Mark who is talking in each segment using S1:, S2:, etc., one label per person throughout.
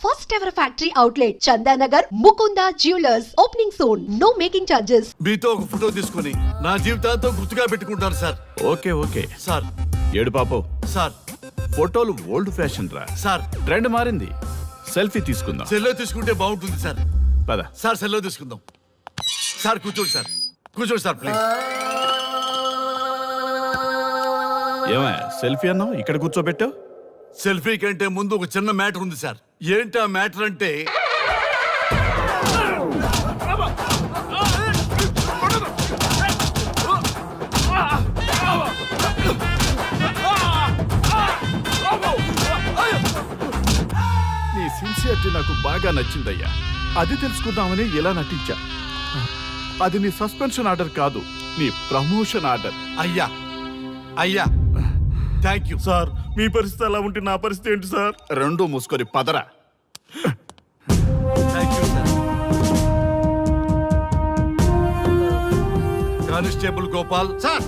S1: first ever factory outlet, Chandanagar, Mukunda Jewelers, opening soon. No making charges.
S2: మీతో ఒక photo తీసుకొని నా జీవితాంతో గుర్తుగా పెట్టుకుంటాను సార్.
S3: Okay
S2: sir.
S3: ఏడు పాపో
S2: సార్.
S3: ఫోటోలు ఓల్డ్ ఫ్యాషన్ రా
S2: సార్.
S3: ట్రెండ్ మారింది. సెల్ఫీ తీసుకుందాం.
S2: సెల్లో తీసుకుంటే బాగుంటుంది సార్.
S3: పద
S2: సార్ సెల్లో తీసుకుందాం. సార్ కూర్చోండి సార్. కూర్చోండి సార్ ప్లీజ్.
S3: ఏమా సెల్ఫీ అన్నావు ఇక్కడ కూర్చోబెట్టావు?
S2: సెల్ఫీ కంటే ముందు ఒక చిన్న మ్యాటర్ ఉంది సార్. ఏంటి ఆ మ్యాటర్ అంటే
S3: నీ సిన్సియరిటీ నాకు బాగా నచ్చిందయ్యా. అది తెలుసుకుందామని ఇలా నటించా. అది నీ సస్పెన్షన్ ఆర్డర్ కాదు, నీ ప్రమోషన్ ఆర్డర్.
S2: అయ్యా థ్యాంక్ యూ
S3: సార్. మీ పరిస్థితి అలా ఉంటే నా పరిస్థితి ఏంటి సార్? రెండు మూసుకొని పదరా.
S2: Thank you sir. Constable Gopal
S4: sir,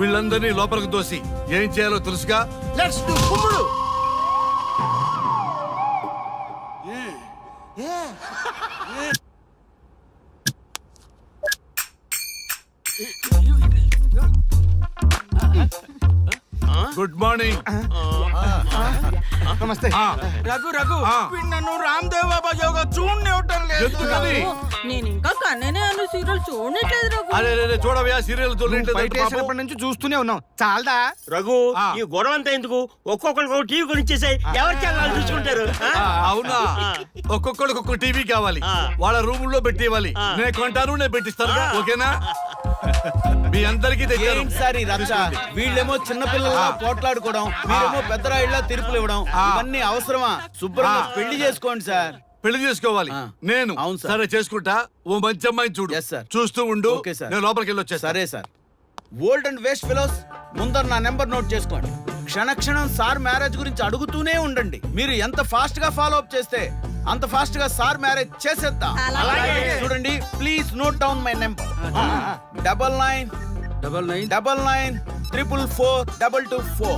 S2: వీళ్ళందరినీ లోపలికి దోసి ఏం చేయాలో తెలుసుగా.
S4: లెట్స్ డు కుమ్ముడు.
S2: Good morning.
S4: నమస్తే.
S5: రఘు రఘు
S2: ఆ.
S5: వీడు నన్ను రామ్దేవ్ బాబా యోగా చూడనివ్వటం లేదు.
S2: ఎందుకని?
S6: నేను ఇంకా కన్ననే అను సీరియల్ చూడట్లేదు రఘు.
S2: అరే చూడవయ్యా సీరియల్
S4: బయట వేసినప్పటి నుంచి చూస్తూనే ఉన్నాం. చాలదా?
S7: రఘు
S2: ఆ.
S7: ఈ గొడవ అంతా ఎందుకు? ఒక్కొక్కరికి ఒక టీవీ కొనిచ్చేసాయి. ఎవరి ఛానల్ చూసుకుంటారు.
S2: అవునా? ఒక్కొక్కడికి ఒక్కొక్క టీవీ కావాలి.
S7: ఆ.
S2: వాళ్ళ రూమ్ లో పెట్టి ఇవ్వాలి.
S7: ఆ.
S2: నేను కొంటాను, నేను పెట్టిస్తాను. ఓకేనా? మీ అందరికీ తెచ్చాను.
S5: ఏంటి సార్ ఈ రచ్చ? వీళ్ళేమో చిన్నపిల్లలా పోట్లాడుకోవడం, మీరేమో పెద్దరాయిళ్ళ తీర్పులు ఇవ్వడం, ఇవన్నీ అవసరమా? శుభ్రంగా పెళ్లి చేసుకోండి సార్.
S2: పెళ్లి చేసుకోవాలి.
S5: ఆ.
S2: నేను
S5: అవును సార్.
S2: సరే చేసుకుంటా. ఓ మంచి అమ్మాయిని చూడు.
S5: Yes, sir.
S2: చూస్తూ ఉండు.
S5: Okay, sir.
S2: నేను లోపలికి వెళ్ళి వచ్చేస్తా.
S5: సరే sir. Old and waste fellows, ముందర నా నెంబర్ నోట్ చేసుకోండి. క్షణక్షణం సార్ మ్యారేజ్ గురించి అడుగుతూనే ఉండండి. మీరు ఎంత ఫాస్ట్ గా ఫాలో అప్ చేస్తే అంత ఫాస్ట్ గా సార్ మ్యారేజ్ చేసేద్దాం.
S6: అలాగే.
S5: చూడండి, please note down my number. 9999442224.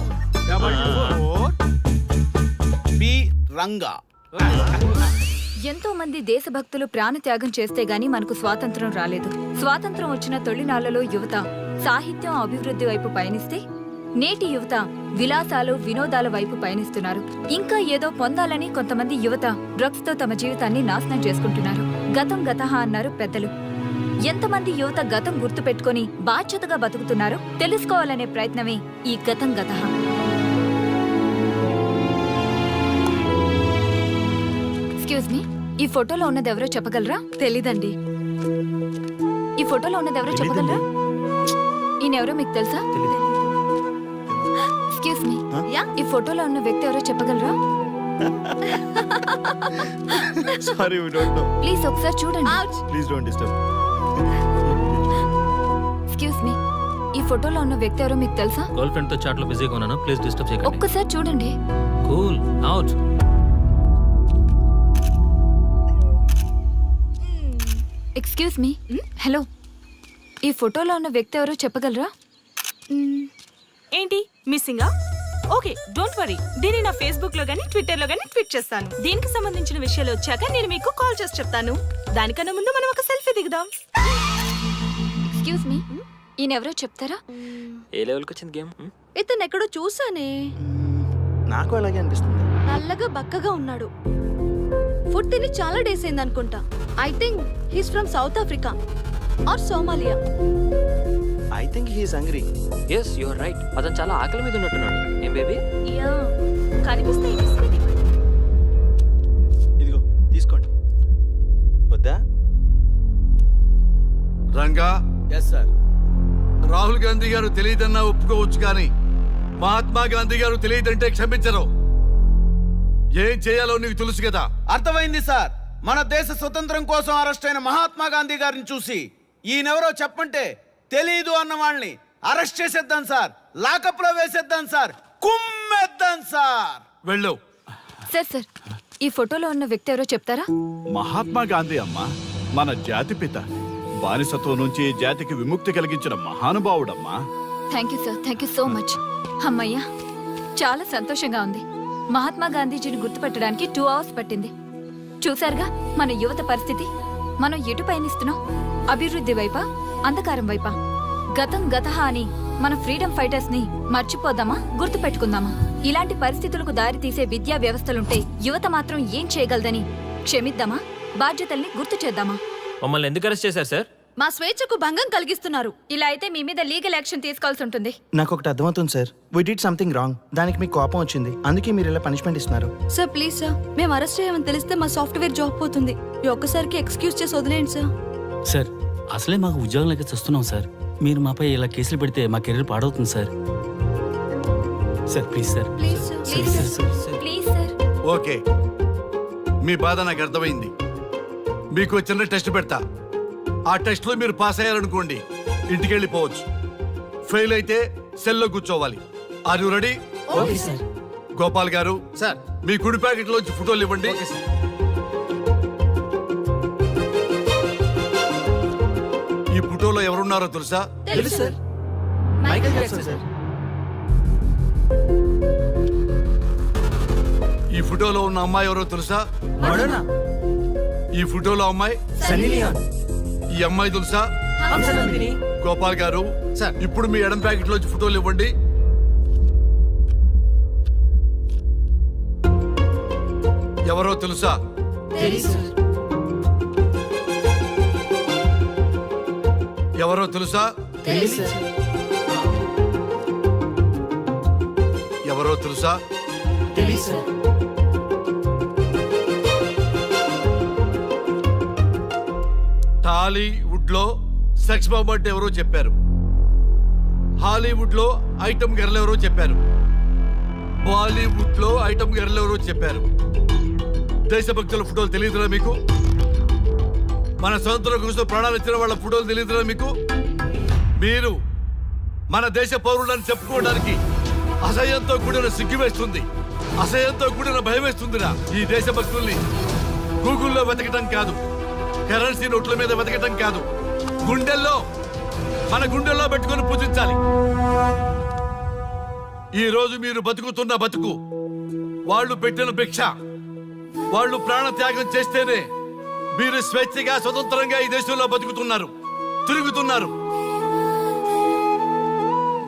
S5: B Ranga.
S8: ఎంతో మంది దేశభక్తులు ప్రాణత్యాగం చేస్తే గాని మనకు స్వాతంత్రం రాలేదు. స్వాతంత్రం వచ్చిన తొలినాళ్లలో యువత సాహిత్యం అభివృద్ధి వైపు పయనిస్తే నేటి యువత విలాసాలు వినోదాల వైపు పయనిస్తున్నారు. ఇంకా ఏదో పొందాలని కొంతమంది యువత డ్రగ్స్ తో తమ జీవితాన్ని నాశనం చేసుకుంటున్నారు. గతం గతహ అన్నారు పెద్దలు. ఎంతమంది యువత గతం గుర్తు పెట్టుకుని బాధ్యతగా బతుకుతున్నారో తెలుసుకోవాలనే ప్రయత్నమే ఈ గతం గతహ. ఎక్స్క్యూజ్ మీ, ఈ ఫోటోలో ఉన్నది ఎవరో చెప్పగలరా? తెలీదండి. ఈ ఫోటోలో ఉన్నది ఎవరో చెప్పగలరా? ఈయనెవరో మీకు తెలుసా? ఎక్స్క్యూజ్ మీ, ఈ ఫోటోలో ఉన్న వ్యక్తి ఎవరో చెప్పగలరా?
S3: Sorry, we don't know.
S8: Please ఒకసారి చూడండి.
S3: Please don't disturb.
S8: Excuse me, ఈ ఫోటోలో ఉన్న వ్యక్తి ఎవరో మీకు తెలుసా?
S9: గర్ల్ ఫ్రెండ్ తో చాట్ లో బిజీగా ఉన్నాను, ప్లీజ్ డిస్టర్బ్ చేయకండి.
S8: ఒక్కసారి చూడండి.
S9: Cool out.
S8: Excuse me, hello, ఈ ఫోటోలో ఉన్న వ్యక్తి ఎవరో చెప్పగలరా?
S6: ఏంటి మిస్సింగా? Okay, don't worry. దీన్ని నా ఫేస్బుక్ లో గానీ ట్విట్టర్ లో గానీ ట్వీట్ చేస్తాను. దీనికి సంబంధించిన విషయాలు వచ్చాక నేను మీకు కాల్ చేసి చెప్తాను. దానికన్నా ముందు మనం ఒక సెల్ఫీ దిగుదాం.
S8: ఎక్స్క్యూజ్ మీ, ఈయన ఎవరో చెప్తారా?
S9: ఏ లెవెల్కి వచ్చింది గేమ్?
S6: ఇతను ఎక్కడో చూసానే.
S4: నాకు అలాగే అనిపిస్తుంది.
S6: నల్లగా బక్కగా ఉన్నాడు. ఫుడ్ తిని చాలా డేస్ అయింది అనుకుంటా. I think he's from South Africa or Somalia.
S4: I think he is hungry.
S9: Yes you are right. అతను చాలా ఆకలి మీద ఉన్నట్టున్నాడు. ఏం బేబీ?
S6: యా, కనిపిస్తే
S4: ఇదిగో తీసుకోండి. వద్దా?
S2: Ranga,
S5: yes sir.
S2: రాహుల్ గాంధీ గారు తెలియదన్నా ఒప్పుకోవచ్చు, కానీ మహాత్మా గాంధీ గారు తెలియదంటే క్షమించరు. ఏం చేయాలో నీకు తెలుసు కదా.
S5: అర్థమైంది సార్. మన దేశ స్వతంత్రం కోసం అరెస్ట్ అయిన మహాత్మా గాంధీ గారిని చూసి ఈయనెవరో చెప్పంటే తెలీదు అన్న వాళ్ళని అరెస్ట్ చేసేద్దాం సార్. లాకప్ లో వేసేద్దాం సార్. కుమ్మేద్దాం సార్.
S2: వెళ్ళు.
S8: సార్, ఈ ఫోటోలో ఉన్న వ్యక్తి ఎవరో చెప్తారా?
S3: మహాత్మా గాంధీ అమ్మ మన జాతిపిత. బానిసత్వం నుంచి జాతికి విముక్తి కలిగించిన మహానుభావుడమ్మా.
S8: Thank you sir, thank you so much. అమ్మయ్యా, చాలా సంతోషంగా ఉంది. మహాత్మా గాంధీజీని గుర్తుపట్టడానికి 2 hours పట్టింది. చూశారుగా మన యువత పరిస్థితి. మనం ఎటు పయనిస్తున్నాం? అభివృద్ధి వైపా, అంధకారం వైపా? గతం గతహ అని మన ఫ్రీడమ్ ఫైటర్స్ ని మర్చిపోదామా, గుర్తుపెట్టుకుందామా? ఇలాంటి పరిస్థితులకు దారి తీసే విద్యా వ్యవస్థలుంటే యువత మాత్రం ఏం చేయగలదని క్షమిద్దామా, బాధ్యతల్ని గుర్తు చేద్దామా?
S9: మమ్మల్ని ఎందుకు అరెస్ట్ చేశారు సార్?
S8: మా స్వేచ్ఛకు భంగం కలిగిస్తున్నారు. ఇలా అయితే మీ మీద లీగల్ యాక్షన్ తీసుకోవాల్సి ఉంటుంది.
S4: నాకు ఒకటి అర్థమవుతుంది sir. We did something wrong. దానికి మీకు కోపం వచ్చింది, అందుకే మీరు ఇలా పనిష్మెంట్ ఇస్తున్నారు.
S6: సార్ ప్లీజ్ సార్, మేము అరెస్ట్ చేయమని తెలిస్తే మా సాఫ్ట్వేర్ జాబ్ పోతుంది. ఈ ఒక్కసారికి ఎక్స్క్యూజ్ చేసి వదిలేండి సార్.
S10: సార్ అసలే మాకు ఉద్యోగం లేక చూస్తున్నాం సార్. మీరు మాపై ఇలా కేసులు పెడితే మా కెరీర్ పాడవుతుంది sir. Sir please sir.
S6: Please sir.
S8: Please sir. Please sir.
S2: Okay, మీ బాధ నాకు అర్థమైంది. మీకు చిన్న టెస్ట్ పెడతా. ఆ టెస్ట్లో మీరు పాస్ అయ్యారనుకోండి, ఇంటికి వెళ్ళిపోవచ్చు. ఫెయిల్ అయితే సెల్లో కూర్చోవాలి. Are you ready?
S10: Okay sir.
S2: Gopal garu
S5: sir.
S2: మీ కుడి ప్యాకెట్ లోంచి ఫోటోలు ఇవ్వండి. ఈ ఫోటోలో ఎవరున్నారో తెలుసా?
S10: తెలుసు సార్. Michael Jackson sir.
S2: ఈ ఫోటోలో ఉన్న అమ్మాయి ఎవరో తెలుసా?
S10: మడోనా.
S2: ఈ ఫోటోలో అమ్మాయి
S10: సన్నీ లియోన్.
S2: ఈ అమ్మాయి తెలుసా?
S10: హంసనందిని.
S2: గోపాల్ గారు
S5: సార్.
S2: ఇప్పుడు మీ ఎడం ప్యాకెట్ లోంచి ఫోటోలు ఇవ్వండి. ఎవరో తెలుసా?
S10: తెలుసు.
S2: ఎవరో తెలుసా?
S10: తెలుసు.
S2: ఎవరో తెలుసా?
S10: తెలుసు.
S2: టాలీవుడ్ లో సెక్స్ బాంబ్ అంటే ఎవరో చెప్పారు. హాలీవుడ్ లో ఐటమ్ గర్ల్ ఎవరో చెప్పారు. బాలీవుడ్ లో ఐటమ్ గర్ల్ ఎవరో చెప్పారు. దేశభక్తుల ఫోటోలు తెలియదురా మీకు? మన స్వతంత్రం కోసం ప్రాణాలు ఇచ్చిన వాళ్ళ ఫోటోలు తెలియదురా మీకు? మీరు మన దేశ పౌరులని చెప్పుకోవడానికి అసహ్యంతో కూడిన సిగ్గు వేస్తుంది, అసహ్యంతో కూడిన భయం వేస్తుందిరా. ఈ దేశభక్తుల్ని గూగుల్లో వెతకటం కాదు, కరెన్సీ నోట్ల మీద వెతకటం కాదు, మన గుండెల్లో పెట్టుకొని పూజించాలి. ఈ రోజు మీరు బతుకుతున్న బతుకు వాళ్ళు పెట్టిన భిక్ష. వాళ్ళు ప్రాణ త్యాగం చేస్తేనే మీరు స్వేచ్ఛగా స్వతంత్రంగా ఈ దేశంలో బతుకుతున్నారు, తిరుగుతున్నారు.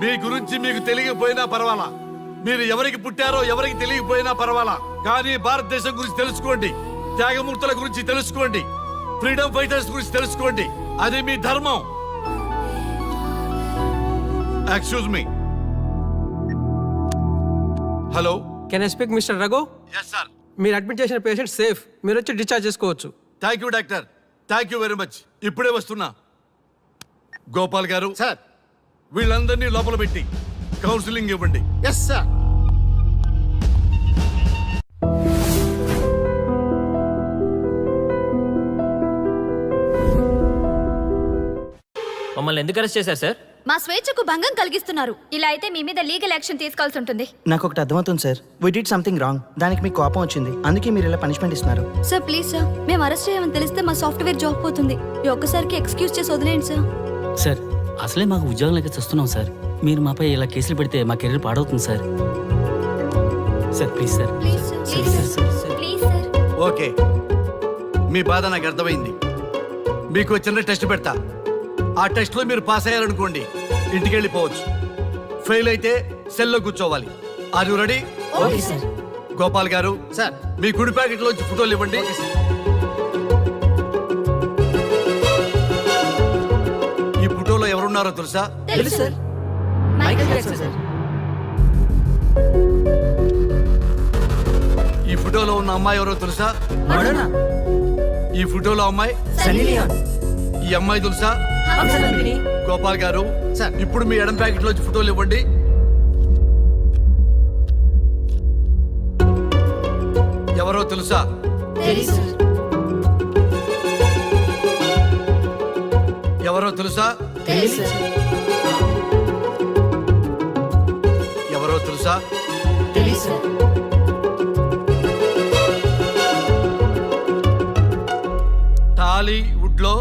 S2: మీ గురించి మీకు తెలియకపోయినా పర్వాలా, మీరు ఎవరికి పుట్టారో ఎవరికి తెలియకపోయినా పర్వాలా, కానీ భారతదేశం గురించి తెలుసుకోండి, త్యాగమూర్తుల గురించి తెలుసుకోండి, ఫ్రీడమ్ ఫైటర్స్ గురించి తెలుసుకోండి. అది మీ ధర్మం. Excuse me. Hello,
S11: can I speak mister Raghu?
S2: Yes sir.
S11: మీరు అడ్మిట్ చేసిన పేషెంట్ సేఫ్, మీరు వచ్చి డిశ్చార్జ్ చేసుకోవచ్చు.
S2: Thank you doctor, thank you very much. ఇప్పుడే వస్తున్నా. గోపాల్ గారు
S5: సార్.
S2: వీళ్ళందరినీ లోపల పెట్టి కౌన్సిలింగ్ ఇవ్వండి.
S5: Yes sir.
S9: మమ్మల్ని ఎందుకు అరెస్ట్ చేశారు సార్?
S8: మా స్వేచ్ఛకు భంగం కలిగిస్తున్నారు. ఇలా అయితే మీ మీద లీగల్ యాక్షన్ తీసుకోవాల్సి ఉంటుంది.
S4: నాకు ఒకటి అర్థమవుతుంది sir. We did something wrong. దానికి మీకు కోపం వచ్చింది, అందుకే మీరు ఇలా పనిష్మెంట్ ఇస్తున్నారు.
S6: సార్ ప్లీజ్ సార్, మేము అరెస్ట్ చేయమని తెలిస్తే మా సాఫ్ట్వేర్ జాబ్ పోతుంది. ఈ ఒక్కసారికి ఎక్స్క్యూజ్ చేసి వదిలేండి సార్.
S10: సార్ అసలే మాకు ఉద్యోగం లేక చూస్తున్నాం సార్. మీరు మాపై ఇలా కేసులు పెడితే మా కెరీర్ పాడవుతుంది sir. Sir please sir.
S6: Please sir.
S8: Please sir. Please sir.
S2: Okay, మీ బాధ నాకు అర్థమైంది. మీకు చిన్న టెస్ట్ పెడతా. ఆ టెస్ట్లో మీరు పాస్ అయ్యారనుకోండి, ఇంటికి వెళ్ళిపోవచ్చు. ఫెయిల్ అయితే సెల్లో కూర్చోవాలి. Are you ready?
S8: Okay sir.
S2: Gopal garu
S5: sir.
S2: మీ కుడి ప్యాకెట్ లోంచి ఫోటోలు ఇవ్వండి. ఈ ఫోటోలో ఎవరున్నారో తెలుసా?
S10: తెలుసు సార్. Michael Jackson sir.
S2: ఈ ఫోటోలో ఉన్న అమ్మాయి ఎవరో తెలుసా?
S10: మడోనా.
S2: ఈ ఫోటోలో అమ్మాయి
S10: సన్నీ లియోన్.
S2: ఈ అమ్మాయి తెలుసా?
S10: హంసనందిని.
S2: గోపాల్ గారు
S5: సార్.
S2: ఇప్పుడు మీ ఎడం ప్యాకెట్ లోంచి ఫోటోలు ఇవ్వండి. ఎవరో తెలుసా?
S10: తెలుసు.
S2: ఎవరో తెలుసా?
S10: తెలుసు.
S2: ఎవరో తెలుసా?
S10: తెలుసు.
S2: టాలీవుడ్ లో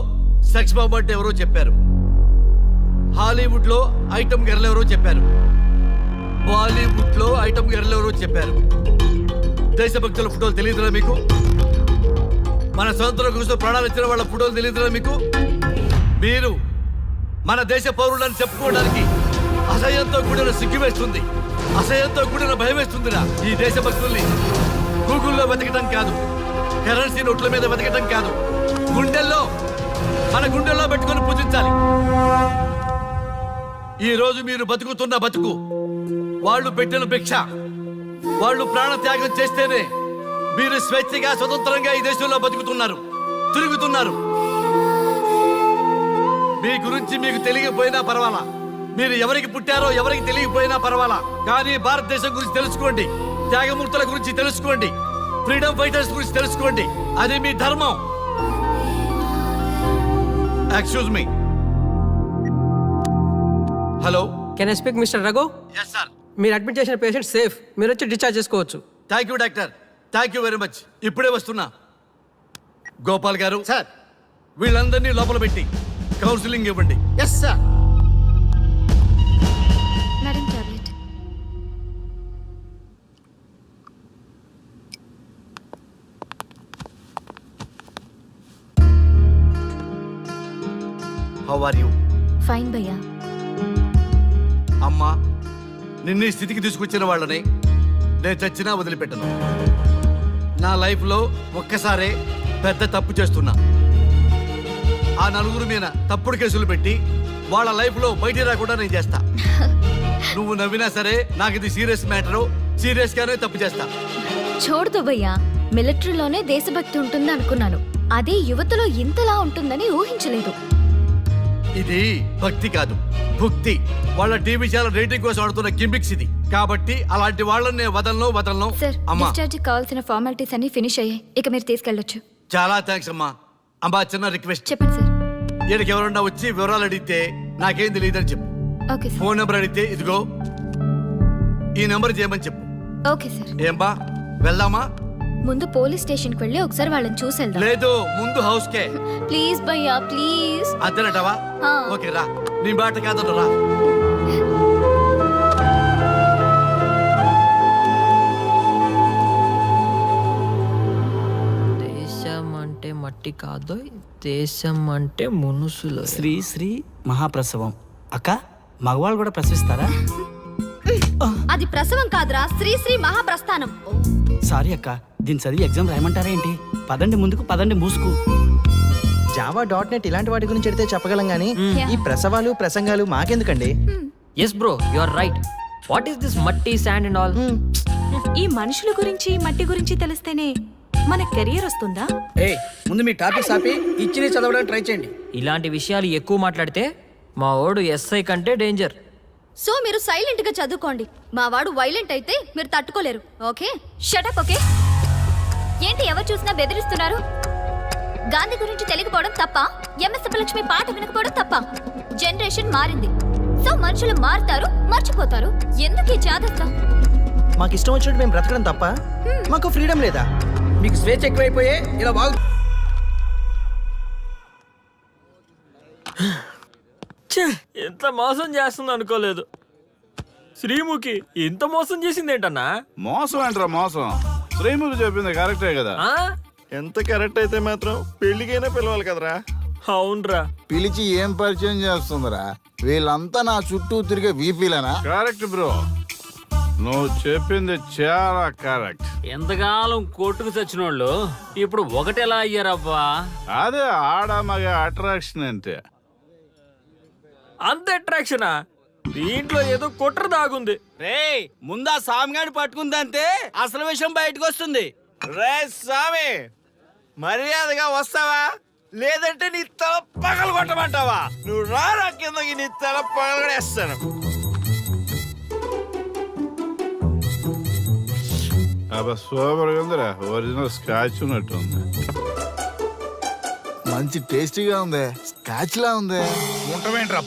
S2: సెక్స్ బాంబ్ అంటే ఎవరో చెప్పారు. హాలీవుడ్ లో ఐటమ్ గర్ల్ ఎవరో చెప్పారు. బాలీవుడ్ లో ఐటమ్ గర్ల్ ఎవరో చెప్పారు. దేశభక్తుల ఫోటోలు తెలియదురా మీకు? మన స్వతంత్రం కోసం ప్రాణాలు ఇచ్చిన వాళ్ళ ఫోటోలు తెలియదురా మీకు? మీరు మన దేశ పౌరులని చెప్పుకోవడానికి అసహ్యంతో కూడిన సిగ్గు వేస్తుంది, అసహ్యంతో కూడిన భయం వేస్తుందిరా. ఈ దేశభక్తుల్ని గూగుల్లో వెతకటం కాదు, కరెన్సీ నోట్ల మీద వెతకటం కాదు, గుండెల్లో మన గుండెల్లో పెట్టుకొని పూజించాలి. ఈ రోజు మీరు బతుకుతున్న బతుకు వాళ్ళు పెట్టిన భిక్ష. వాళ్ళు ప్రాణ త్యాగం చేస్తేనే మీరు స్వేచ్ఛగా స్వతంత్రంగా ఈ దేశంలో బతుకుతున్నారు, తిరుగుతున్నారు. మీ గురించి మీకు తెలియకపోయినా పర్వాలా, మీరు ఎవరికి పుట్టారో ఎవరికి తెలియకపోయినా పర్వాలా, కానీ భారతదేశం గురించి తెలుసుకోండి, త్యాగమూర్తుల గురించి తెలుసుకోండి, ఫ్రీడమ్ ఫైటర్స్ గురించి తెలుసుకోండి. అది మీ ధర్మం. Excuse me. Hello,
S11: can I speak mister Raghu?
S2: Yes sir.
S11: మీరు అడ్మిట్ చేసిన పేషెంట్ సేఫ్, మీరు వచ్చి డిశ్చార్జ్ చేసుకోవచ్చు.
S2: Thank you doctor, thank you very much. ఇప్పుడే వస్తున్నా. గోపాల్ గారు
S5: సార్.
S2: వీళ్ళందరినీ లోపల పెట్టి కౌన్సిలింగ్ ఇవ్వండి.
S5: Yes sir.
S8: Madam tablet.
S2: How are you?
S8: Fine భయ్యా.
S2: అమ్మా, నిన్ను ఈ స్థితికి తీసుకొచ్చిన వాళ్ళని నేను చచ్చినా వదిలిపెట్టను. నా లైఫ్లో ఒక్కసారే పెద్ద తప్పు చేస్తున్నా. ఆ నలుగురు మీద తప్పుడు కేసులు పెట్టి వాళ్ళ లైఫ్లో బయటికి రాకుండా నేను చేస్తా. నువ్వు నవ్వినా సరే నాకు ఇది సీరియస్ మ్యాటరు, సీరియస్గానే తప్పు చేస్తా.
S8: చూడదు భయ్యా, మిలిటరీలోనే దేశభక్తి ఉంటుంది అనుకున్నాను, అదే యువతలో ఇంతలా ఉంటుందని ఊహించలేదు.
S2: ఇది భక్తి కాదు, భుక్తి. వాళ్ళ టీవీ ఛానల్ రేటింగ్ కోసం ఆడుతున్న గిమిక్స్ ఇది. కాబట్టి అలాంటి వాళ్ళని నేను వదలను.
S8: సార్,
S2: అమ్మా,
S8: డిశ్చార్జ్ కావాల్సిన ఫార్మాలిటీస్ అన్ని ఫినిష్ అయ్యాయి, ఇక మీరు తీసుకెళ్ళొచ్చు.
S2: చాలా థ్యాంక్స్ అమ్మా. అమ్మా, చిన్న రిక్వెస్ట్.
S8: చెప్పండి సార్.
S2: ఈయనకి ఎవరన్నా వచ్చి వివరాలు అడిగితే నాకేం తెలియదని చెప్పు.
S8: Okay sir.
S2: ఫోన్ నెంబర్ అడిగితే ఇదిగో ఈ నెంబర్ చేయమని చెప్పు.
S8: Okay sir.
S2: ఏం బా, వెళ్దామా?
S8: ముందు పోలీస్ స్టేషన్కి వెళ్ళి ఒకసారి వాళ్ళని చూసి వెళ్దాం.
S2: లేదు, ముందు హౌస్ కే.
S8: ప్లీజ్ భయ్యా, ప్లీజ్.
S2: అంతేనటవా?
S8: ఆ.
S2: ఓకే రా, నీ బాట కాదను రా.
S9: దేశం అంటే మట్టి కాదు, దేశం అంటే మనుషులు.
S10: శ్రీ శ్రీ మహాప్రసవం. అక్క, మగవాళ్ళు కూడా ప్రసవిస్తారా?
S8: అది ప్రసవం కాదురా, శ్రీ శ్రీ మహాప్రస్థానం.
S10: సారీ అక్క, దీన్ని చదివి ఎగ్జామ్ రాయమంటారా ఏంటి? పదండి ముందుకు, పదండి మూసుకు.
S4: java.net ఇలాంటి వాటి గురించి అడిగితే చెప్పగలం గానీ ఈ ప్రసవాలు ప్రసంగాలు మాకెందుకండి?
S9: Yes bro, you are right. What is this మట్టి, శాండ్ అండ్ ఆల్?
S6: ఈ మనుషుల గురించి మట్టి గురించి తెలిస్తేనే మన కెరియర్ వస్తుందా?
S5: ముందు మీ టాపిక్ ఆపి ఇచ్చి చదవడానికి ట్రై చేయండి.
S9: ఇలాంటి విషయాలు ఎక్కువ మాట్లాడితే మా వాడు ఎస్ఐ కంటే డేంజర్.
S8: సో మీరు సైలెంట్ గా చదువుకోండి. మా వాడు వైలెంట్ అయితే మీరు తట్టుకోలేరు. Okay, shut up. ఓకే, ఏంటి ఎవరు చూసినా బెదిరిస్తున్నారు? గాంధీ గురించి తెలియకపోవడం తప్ప, ఎంఎస్ సుబ్బలక్ష్మి పాట వినకపోవడం తప్ప? జనరేషన్ మారింది, సో మనుషులు మారుతారు, మర్చిపోతారు. ఎందుకు ఈ జాగ్రత్త?
S4: మాకు ఇష్టం వచ్చినట్టు మేము బ్రతకడం తప్ప మాకు ఫ్రీడమ్ లేదా?
S5: మీకు స్వేచ్ఛ ఎక్కువైపోయే ఇలా బాగు.
S9: ఎంత మోసం చేస్తుంది అనుకోలేదు. శ్రీముఖి ఇంత మోసం చేసింది ఏంటన్నా?
S3: మోసం ఏంట్రా మోసం? శ్రీముఖి చెప్పింది కరెక్టే కదా.
S5: ఎంత కరెక్ట్ అయితే మాత్రం పెళ్లికైనా పిలవాలి కదరా.
S9: అవునరా,
S12: పిలిచి ఏం పరిచయం చేస్తుందిరా? వీళ్ళంతా నా చుట్టూ తిరిగే వీపీలేనా?
S3: కరెక్ట్ బ్రో, నువ్వు చెప్పింది చాలా కరెక్ట్.
S10: ఎంతకాలం కొట్టుకు చచ్చిన వాళ్ళు ఇప్పుడు ఒకటెలా అయ్యారబ్బా?
S3: అదే ఆడ మగ అట్రాక్షన్ అంటే.
S9: అంత అట్రాక్షనా? దీంట్లో ఏదో కుట్ర దాగుంది.
S5: రే, ముందా సామిగాడి పట్టుకుందంటే అసలు విషయం బయటకు వస్తుంది. రే స్వామి, మర్యాదగా వస్తావా లేదంటే నీ తల పగలు కొట్టమంటావా? నువ్వు రారా కిందకి, నీ తల పగలగడేస్తాను.
S3: అబ్బా సూపర్ గా ఉందిరా, ఒరిజినల్ స్కాచ్ ఉన్నట్టుంది.
S12: మంచి టేస్టీగా ఉంది, స్కాచ్ లా ఉంది.
S5: ఉంటామేంట్రా,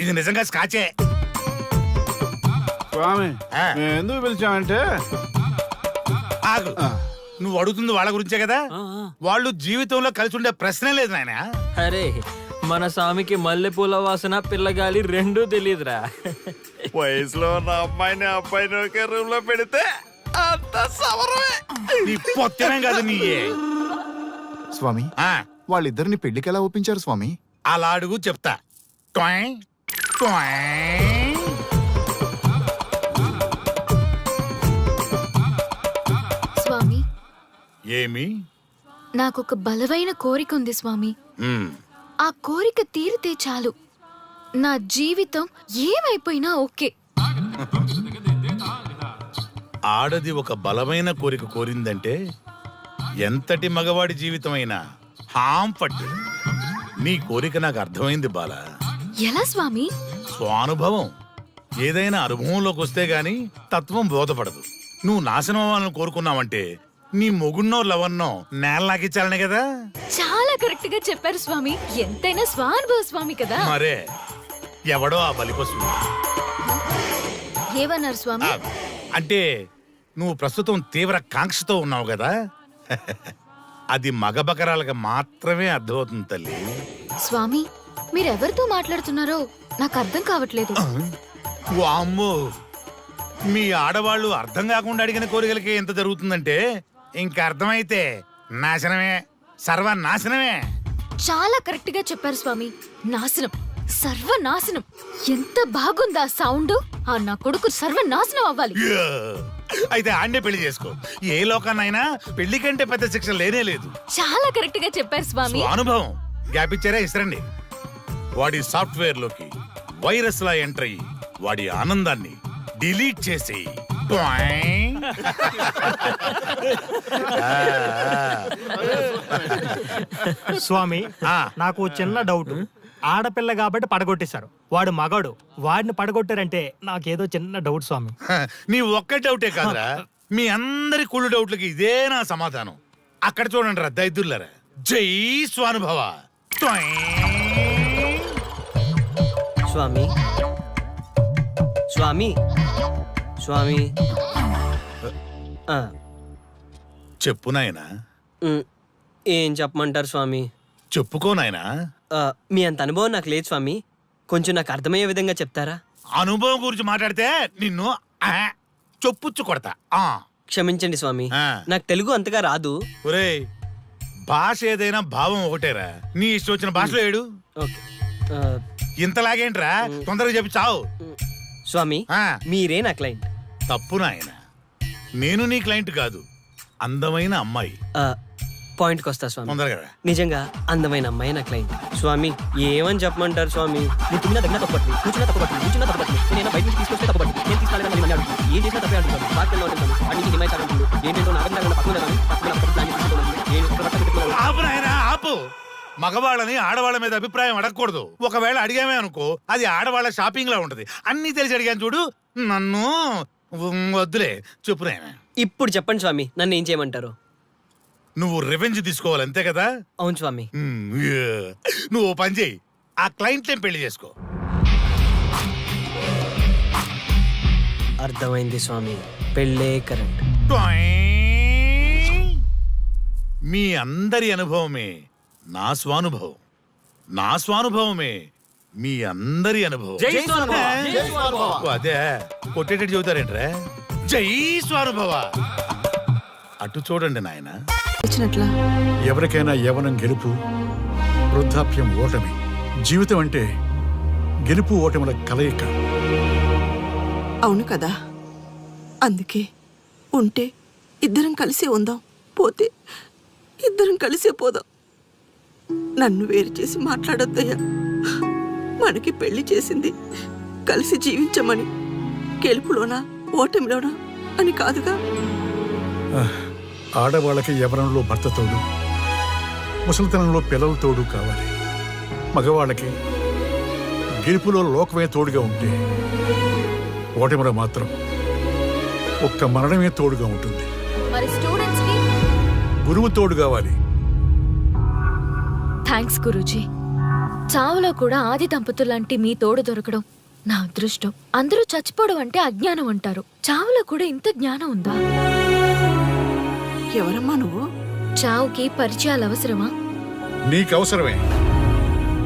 S5: ఇది నిజంగా స్కాచే.
S3: స్వామి, మేము ఎందుకు పిలిచామంటే
S5: ఆగు, నువ్వు అడుగుతుంది వాళ్ళ గురించే కదా. వాళ్ళు జీవితంలో కలిసి ఉండే ప్రశ్నే లేదు నాయన.
S9: అరే, మన స్వామికి మల్లెపూల వాసన పిల్లగాలి రెండూ తెలియదురా.
S5: వయసులో ఉన్న అమ్మాయిని అబ్బాయిని ఒకే రూమ్ లో పెడితే అంత సవరమే. నీ పొత్తమే కాదు నీ
S12: స్వామి
S5: ఆ,
S12: వాళ్ళిద్దరిని పెళ్లికి ఎలా ఒప్పించారు స్వామి?
S5: అలా అడుగు చెప్తా. ట్వాయ్, ట్వాయ్.
S8: స్వామి,
S5: ఏమి?
S8: నాకొక బలమైన కోరిక ఉంది స్వామి.
S5: మ్,
S8: ఆ కోరిక తీరితే చాలు, నా జీవితం ఏమైపోయినా ఓకే.
S5: ఆడది ఒక బలమైన కోరిక కోరిందంటే ఎంతటి మగవాడి జీవితమైనా హాం పట్టు. నీ కోరిక నాకు అర్థమైంది బాల.
S8: ఎలా స్వామి?
S5: స్వానుభవం. ఏదైనా అనుభవంలోకి వస్తే గాని తత్వం బోధపడదు. నువ్వు నాశనం అవ్వాలని కోరుకున్నావంటే నీ మొగున్నో లవన్నో నేలలాగిచ్చాలనే కదా.
S8: చాలా కరెక్ట్ గా చెప్పారు స్వామి. ఎంతైనా స్వానుభవ స్వామి కదా.
S5: మరే ఎవడో ఆ బలిపశువు.
S8: ఏమన్నారు స్వామి?
S5: అంటే నువ్వు ప్రస్తుతం తీవ్ర కాంక్షతో ఉన్నావు కదా. అది మగ బకరాలకు మాత్రమే అర్థమవుతుంది తల్లి.
S8: స్వామి, మీరెవరితో మాట్లాడుతున్నారో నాకు అర్థం కావట్లేదు.
S5: వామ్మో, మీ ఆడవాళ్ళు అర్థం కాకుండా అడిగిన కోరికలకి ఎంత జరుగుతుందంటే ఇంకా అర్థమైతే నాశనమే, సర్వనాశనమే.
S8: చాలా కరెక్ట్ గా చెప్పారు స్వామి. నాశనం, సర్వనాశనం. ఎంత బాగుందా సౌండ్? ఆ నా కొడుకు సర్వనాశనం అవ్వాలి.
S5: యా! అయితే ఆండే పెళ్లి చేసుకో. ఏ లోకాన్నైనా పెళ్లి కంటే పెద్ద శిక్ష లేనే లేదు.
S8: చాలా కరెక్ట్ గా చెప్పారు స్వామి.
S5: అనుభవం. గ్యాప్ ఇచ్చారా? ఇస్తారండి. వాడి సాఫ్ట్వేర్ లోకి వైరస్ లా ఎంటర్ అయ్యి వాడి ఆనందాన్ని డిలీట్ చేసి
S7: స్వామి,
S5: ఆ.
S7: నాకు చిన్న డౌట్. ఆడపిల్ల కాబట్టి పడగొట్టేశారు, వాడు మగాడు, వాడిని పడగొట్టారంటే నాకేదో చిన్న డౌట్ స్వామి.
S5: నీ ఒక్క డౌటే కాదురా, మీ అందరి కుళ్ళు డౌట్లకి ఇదే నా సమాధానం. అక్కడ చూడండి రా దైదుర్లరా. జై స్వానుభవ.
S11: స్వామి, స్వామి, స్వామి.
S5: చెప్పు నాయనా.
S11: ఏం చెప్పమంటారు స్వామి?
S5: చెప్పుకో నాయనా.
S11: మీ అంత అనుభవం నాకు లేదు స్వామి. కొంచెం నాకు అర్థమయ్యే విధంగా చెప్తారా?
S5: అనుభవం గురించి మాట్లాడితే నిన్ను చొప్పుచ్చు కొడతా.
S11: క్షమించండి స్వామి,
S5: ఆ.
S11: నాకు తెలుగు అంతగా రాదు.
S5: ఒరేయ్, భాష ఏదైనా భావం ఒకటేరా. నీ ఇష్టం వచ్చిన భాషలో ఏడు.
S11: ఓకే.
S5: ఇంతలాగేంట్రా, తొందరగా చెప్పి చావు.
S11: స్వామి,
S5: ఆ.
S11: మీరే నా క్లయింట్.
S5: తప్పు నాయన, నేను నీ క్లయింట్ కాదు, అందమైన అమ్మాయి.
S11: పాయింట్కి వస్తా స్వామి.
S5: తొందరగా రా.
S11: నిజంగా అందమైన అమ్మాయి నా క్లయింట్. స్వామి, ఏమని చెప్పమంటారు స్వామి? నేను తిన్నా తగ్గినా తప్పట్లేదు, కూర్చున్నా తప్పట్లేదు, కూర్చున్నా తప్పట్లేదు, నేను బయట నుంచి తీసుకొస్తే తప్పట్లేదు, నేను తీసుకెళ్ళాలని మళ్ళీ అడుగుతాను. ఏం చేసినా తప్పే అంటున్నాను. బాగా ఉంటాను, వాడికి హిమాయ్ అంటుంది. ఏంటంటే నాగంగా
S5: ఆపు నాయనా, ఆపు. మగవాళ్ళని ఆడవాళ్ళ మీద అభిప్రాయం అడగకూడదు. ఒకవేళ అడిగామే అనుకో, అది ఆడవాళ్ళ షాపింగ్ లా ఉంటది. అన్ని తెలిసి అడిగాను చూడు, నన్ను వద్దులే. చెప్పు నాయనా.
S11: ఇప్పుడు చెప్పండి స్వామి, నన్ను ఏం చేయమంటారు?
S5: నువ్వు రివెంజ్ తీసుకోవాలి, అంతే కదా?
S11: అవును స్వామి.
S5: నువ్వు ఓ పని చేయి, ఆ క్లయింట్ పెళ్లి చేసుకో.
S11: అర్థమైంది స్వామి, పెళ్ళే కరెంట్.
S5: మీ అందరి అనుభవమే నా స్వానుభవం, నా స్వానుభవమే మీ అందరి అనుభవం. అదే కొట్టేటట్టు చెబుతారేంట్రా? జై స్వానుభవ. అటు చూడండి నాయన.
S3: ఎవరికైనా యవనం గెలుపు, వృద్ధాప్యం ఓటమి. జీవితం అంటే గెలుపు ఓటముల కలయిక.
S6: అవును కదా, అందుకే ఉంటే ఇద్దరం కలిసే ఉందాం, పోతే ఇద్దరం కలిసే పోదాం. నన్ను వేరు చేసి మాట్లాడొద్దయ్యా. మనకి పెళ్లి చేసింది కలిసి జీవించమని, గెలుపులోనా ఓటమిలోనా అని కాదుగా.
S3: ఆడవాళ్ళకి యవనంలో భర్త తోడు, ముసలితనంలో పిల్లల తోడు కావాలి. మగవాళ్ళకి గెలుపులో లోకమే తోడుగా ఉంటే, ఓటమిలో మాత్రం ఒక్క మరణమే తోడుగా ఉంటుంది.
S8: మరి స్టూడెంట్స్ కి
S3: గురువు తోడు కావాలి.
S8: థ్యాంక్స్ గురూజీ. చావులో కూడా ఆది దంపతులాంటి మీ తోడు దొరకడం నా అదృష్టం. అందరూ చచ్చిపోవడం అంటే అజ్ఞానం అంటారు, చావులో కూడా ఇంత జ్ఞానం ఉందా?
S6: ఎవరమ్మా నువ్వు?
S8: చావుకి పరిచయాలు అవసరమా?
S3: నీకవసరమే.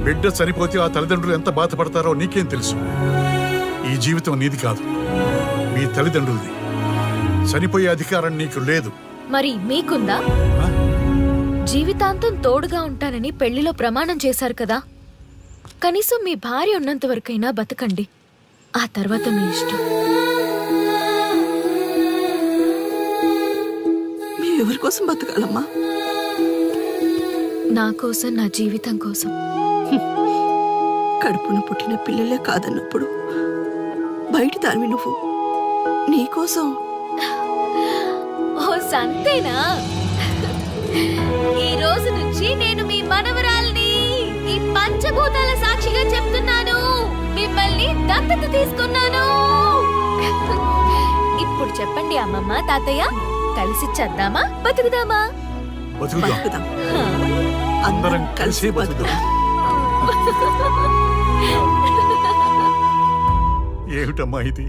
S3: బిడ్డ చనిపోతే ఆ తల్లిదండ్రులు ఎంత బాధపడతారో నీకేం తెలుసు? ఈ జీవితం నీది కాదు, మీ తల్లిదండ్రులది. చనిపోయే అధికారం నీకు లేదు.
S8: మరి మీకుందా? జీవితం జీవితాంతం తోడుగా ఉంటానని పెళ్లిలో ప్రమాణం చేశారు కదా, కనీసం మీ భార్య ఉన్నంత వరకైనా బతకండి. ఆ తర్వాత మీ ఇష్టం.
S6: ఎవరి కోసం బతకాలమ్మా?
S8: నా కోసం, నా జీవితం కోసం.
S6: కడుపున పుట్టిన పిల్లలే కాదన్నప్పుడు బయట దానివి నువ్వు నీకోసం.
S8: ఓ సంతేనా? ఈ రోజు నుంచి నేను మీ మనవరాల్ని. ఈ పంచభూతాల సాక్షిగా చెప్తున్నాను, మిమ్మల్ని దత్తత తీసుకున్నాను. ఇప్పుడు చెప్పండి అమ్మమ్మ, తాతయ్య, కలిసి చద్దామా బతుకుదామా?
S6: బతుకుదాం. అందరం కలిసి బతుకుదాం.
S3: ఏమిటమ్మా ఇది?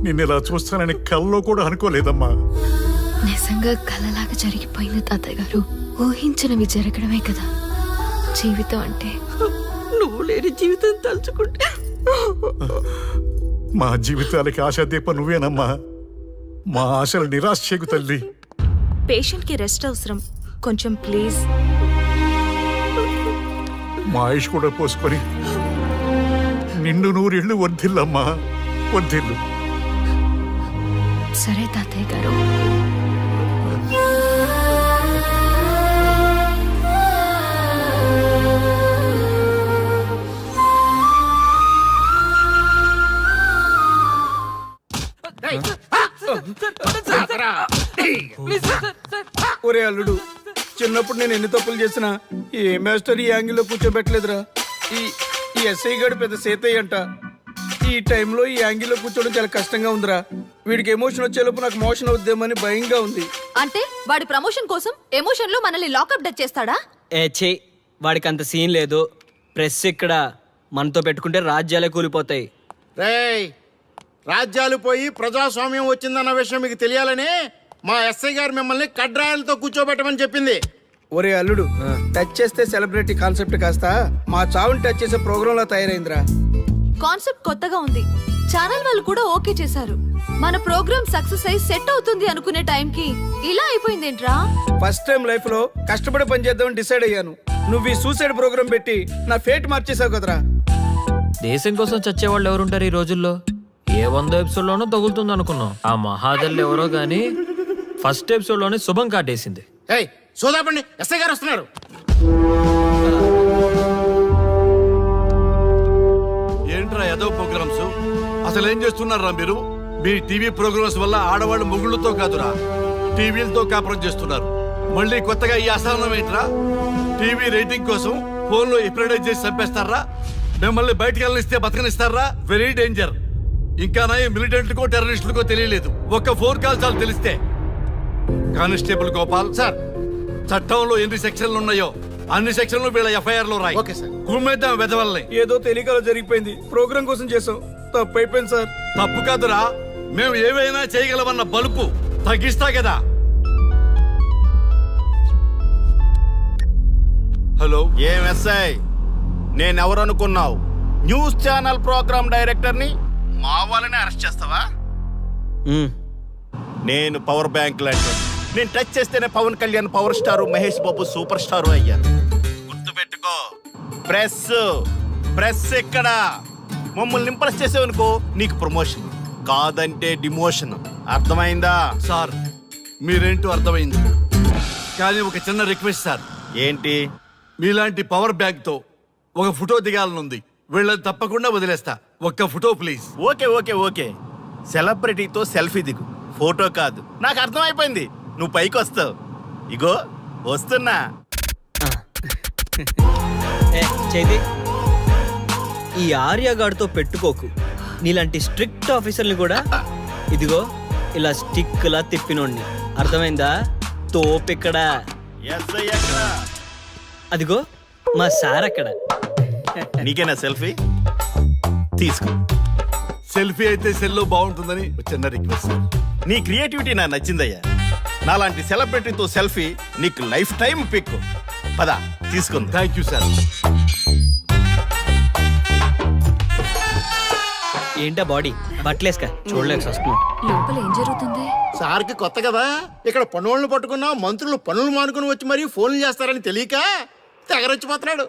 S3: నిన్నెలా చూస్తానని కల్లో కూడా అనుకోలేదమ్మా.
S8: నిజంగా కలలాగా జరిగిపోయింది తాతయ్య గారు. ఊహించినవి జరగడమే కదా జీవితం అంటే.
S6: నువ్వు లేని జీవితం తలుచుకుంటే
S3: మా జీవితాలకి ఆశాదీప నువ్వేనమ్మా. మా ఆశలు నిరాశ చేయకు తల్లి.
S6: పేషెంట్ కి రెస్ట్ అవసరం, కొంచెం ప్లీజ్.
S3: మా ఆయుష్ కూడా పోసుకొని నిన్ను నూరిళ్ళు వర్ధిల్లమ్మా, వర్ధిల్లు.
S8: సరే తాతయ్య గారు.
S5: ఒరే అల్లుడు, చిన్నప్పుడు నేను ఎన్ని తప్పులు చేసినా ఏ మాస్టర్ ఈ యాంగిల్లో కూర్చోబెట్టలేదురా. ఈ ఎస్ఐ గడు పెద్ద సేతయ్య అంట. ఈ టైంలో ఈ యాంగిల్లో కూర్చోవడం చాలా కష్టంగా ఉందిరా. వీడికి ఎమోషన్ వచ్చేలోపు నాకు మోషన్ అవుద్దేమని భయంగా ఉంది.
S8: అంటే వాడి ప్రమోషన్ కోసం ఎమోషన్ లో మనల్ని లాకప్ డెత్ చేస్తాడా?
S11: ఛీ, వాడికి అంత సీన్ లేదు. ప్రెస్ ఇక్కడ మనతో పెట్టుకుంటే రాజ్యాలే కూలిపోతాయి.
S12: రేయ్, రాజ్యాలు పోయి ప్రజాస్వామ్యం వచ్చిందన్న విషయం మీకు తెలియాలని మా ఎస్ఐ గారు మిమ్మల్ని కడ్రాయలతో కూర్చోబెట్టమని చెప్పింది.
S5: ఒరే అల్లుడు, టచ్ చేస్తే సెలబ్రిటీ కాన్సెప్ట్ కాస్త మా చావుని టచ్ చేసే ప్రోగ్రామ్ లా తయారైందిరా.
S8: కాన్సెప్ట్ కొత్తగా ఉంది. ఛానల్ వాళ్ళు కూడా ఓకే చేశారు. మన ప్రోగ్రామ్ సక్సెస్ అయి సెట్ అవుతుంది అనుకునే టైంకి ఇలా అయిపోయిందేంట్రా?
S5: ఫస్ట్ టైం లైఫ్ లో కష్టపడి పని చేద్దామని డిసైడ్ అయ్యాను. నువ్వు ఈ సూసైడ్ ప్రోగ్రామ్ పెట్టి నా ఫేట్ మార్చేసావు కదరా.
S9: దేశం కోసం చచ్చేవాళ్ళు ఎవరుంటారు ఈ రోజుల్లో? ఏ 100 ఎపిసోడ్లోనో తగులుతుంది అనుకున్నాం. ఆ మహాదల్ ఎవరో గానీ ఫస్ట్ ఎపిసోడ్లోనే శుభం కాటేసింది.
S12: ఏయ్, సోదాపండి, ఎస్ఐ గారు వస్తున్నారు.
S2: ఏంట్రా ఏదో ప్రోగ్రామ్స్? అసలు ఏం చేస్తున్నారా మీరు? మీ టీవీ ప్రోగ్రామ్స్ వల్ల ఆడవాళ్ళు మొగుళ్ళతో కాదురా, టీవీలతో కాపురం చేస్తున్నారు. మళ్ళీ కొత్తగా ఈ అసహనం ఏంట్రా? టీవీ రేటింగ్ కోసం ఫోన్లో ఎప్రిడైజ్ చేసి చంపేస్తారా? మిమ్మల్ని బయటకు వెళ్ళనిస్తే బతకనిస్తారా? Very danger. ఇంకా నా మిలిటెంట్లకో టెర్రరిస్టులకో తెలియలేదు, ఒక్క ఫోన్ కాల్ చాలు తెలిస్తే. కానిస్టేబుల్ గోపాల్
S12: సార్,
S2: చట్టంలో ఎన్ని సెక్షన్లు ఉన్నాయో అన్ని సెక్షన్లు వీళ్ళ ఎఫ్ఐఆర్ లో రాయి.
S12: Okay sir.
S2: కుమ్మేద్దాం వెదవల్ని.
S5: ఏదో తెలియకలో జరిగిపోయింది. ప్రోగ్రామ్ కోసం చేసాం, తప్పు అయిపోయింది సార్.
S2: తప్పు కాదురా, మేము ఏవైనా చేయగలమన్న బలుపు తగ్గిస్తా కదా. హలో,
S12: ఏం ఎస్ఐ, నేనెవరు అనుకున్నావు? న్యూస్ ఛానల్ ప్రోగ్రామ్ డైరెక్టర్ని. మా వాళ్ళని అరెస్ట్ చేస్తావా? నేను పవర్ బ్యాంక్ లాంటి. నేను టచ్ చేస్తేనే Pawan Kalyan power star, Mahesh Babu super star అయ్యారు. గుర్తుపెట్టుకో, ప్రెస్ ఇక్కడ మమ్మల్ని ఇంప్రెస్ చేసేవనుకో నీకు ప్రమోషన్, కాదంటే డిమోషన్. అర్థమైందా?
S2: సార్ మీరేంటో అర్థమైంది, కానీ ఒక చిన్న రిక్వెస్ట్ సార్.
S12: ఏంటి?
S2: మీలాంటి పవర్ బ్యాంక్ తో ఒక ఫోటో దిగాలనుంది. వీళ్ళని తప్పకుండా వదిలేస్తా, ఒక్క ఫోటో ప్లీజ్.
S12: ఓకే, సెలబ్రిటీతో సెల్ఫీ దిగు, ఫోటో కాదు. నాకు అర్థమైపోయింది, నువ్వు పైకి వస్తావు. ఇగో వస్తున్నా.
S11: చైతి, ఈ ఆర్యగాడితో పెట్టుకోకు. నీలాంటి స్ట్రిక్ట్ ఆఫీసర్ని కూడా ఇదిగో ఇలా స్టిక్ లా తిప్పినోడిని. అర్థమైందా? తోపిక్కడ.
S12: ఎస్ఐ ఎక్కడ?
S11: అదిగో మా సార్ అక్కడ.
S12: నీకేనా సెల్ఫీ? తీసుకో.
S2: సెల్ఫీ అయితే సెల్లో బాగుంటుందని ఒక చిన్న రిక్వెస్ట్ సార్.
S12: నీ క్రియేటివిటీ నాకు నచ్చిందయ్యా. నాలాంటి సెలబ్రిటీతో సెల్ఫీ నీకు లైఫ్ టైం పిక్. పద తీసుకుంది.
S2: Thank you sir.
S11: ఏంటా బాడీ బట్టలేసుక చూడలేక వస్తున్నాం.
S8: లోపల ఏం జరుగుతుంది?
S12: సార్కి కొత్త కదా, ఇక్కడ పనులను పట్టుకున్నా మంత్రులు పనులు మానుకుని వచ్చి మరీ ఫోన్లు చేస్తారని తెలియక తెగరొచ్చిపోతున్నాడు.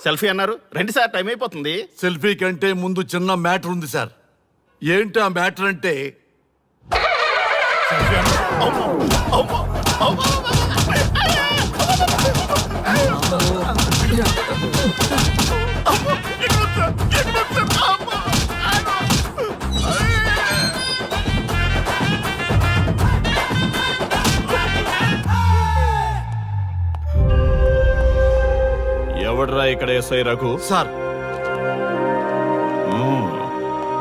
S12: సెల్ఫీ అన్నారు, రండి సార్, టైం అయిపోతుంది.
S2: సెల్ఫీ కంటే ముందు చిన్న మ్యాటర్ ఉంది సార్. ఏంటి ఆ మ్యాటర్ అంటే
S3: ఎవడ్రా ఇక్కడ ఎస్ఐ రఘు?
S2: సార్.